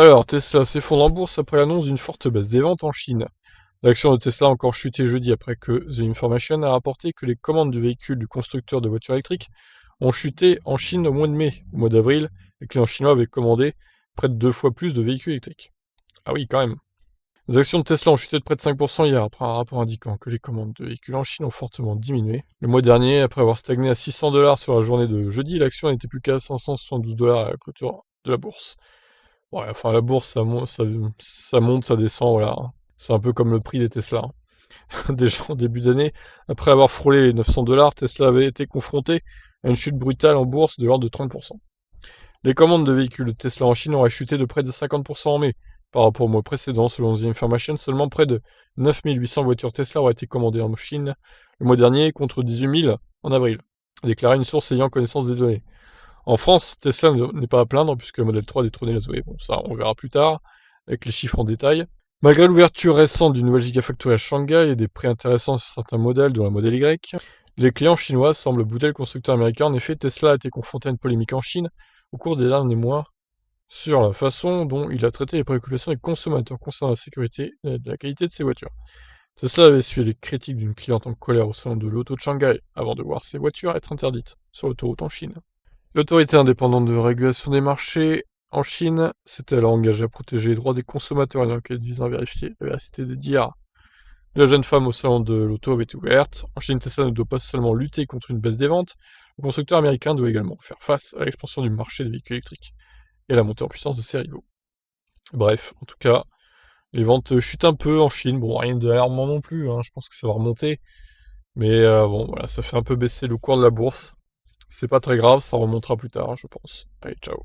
Alors, Tesla s'effondre en bourse après l'annonce d'une forte baisse des ventes en Chine. L'action de Tesla a encore chuté jeudi après que The Information a rapporté que les commandes de véhicules du constructeur de voitures électriques ont chuté en Chine au mois de mai. Au mois d'avril, les clients chinois avaient commandé près de 2 fois plus de véhicules électriques. Ah oui, quand même. Les actions de Tesla ont chuté de près de 5% hier après un rapport indiquant que les commandes de véhicules en Chine ont fortement diminué. Le mois dernier, après avoir stagné à 600 $ sur la journée de jeudi, l'action n'était plus qu'à 572 $ à la clôture de la bourse. Ouais, enfin, la bourse, ça monte, ça descend, voilà. C'est un peu comme le prix des Tesla, hein. Déjà en début d'année, après avoir frôlé les 900 $, Tesla avait été confronté à une chute brutale en bourse de l'ordre de 30%. Les commandes de véhicules de Tesla en Chine auraient chuté de près de 50% en mai. Par rapport au mois précédent, selon The Information, seulement près de 9800 voitures Tesla auraient été commandées en Chine le mois dernier contre 18 000 en avril, a déclaré une source ayant connaissance des données. En France, Tesla n'est pas à plaindre puisque le modèle 3 a détrôné la Zoé. Bon, ça, on verra plus tard, avec les chiffres en détail. Malgré l'ouverture récente d'une nouvelle gigafactory à Shanghai et des prix intéressants sur certains modèles, dont la modèle Y, les clients chinois semblent bouder le constructeur américain. En effet, Tesla a été confronté à une polémique en Chine au cours des derniers mois sur la façon dont il a traité les préoccupations des consommateurs concernant la sécurité et la qualité de ses voitures. Tesla avait suivi les critiques d'une cliente en colère au salon de l'auto de Shanghai avant de voir ses voitures être interdites sur l'autoroute en Chine. L'autorité indépendante de régulation des marchés en Chine s'était alors engagée à protéger les droits des consommateurs et une enquête visant à vérifier la véracité des dires. La jeune femme au salon de l'auto avait été ouverte. En Chine, Tesla ne doit pas seulement lutter contre une baisse des ventes, le constructeur américain doit également faire face à l'expansion du marché des véhicules électriques et à la montée en puissance de ses rivaux. Bref, en tout cas, les ventes chutent un peu en Chine. Bon, rien d'alarmant non plus, hein, je pense que ça va remonter. Mais bon, voilà, ça fait un peu baisser le cours de la bourse. C'est pas très grave, ça remontera plus tard, je pense. Allez, ciao.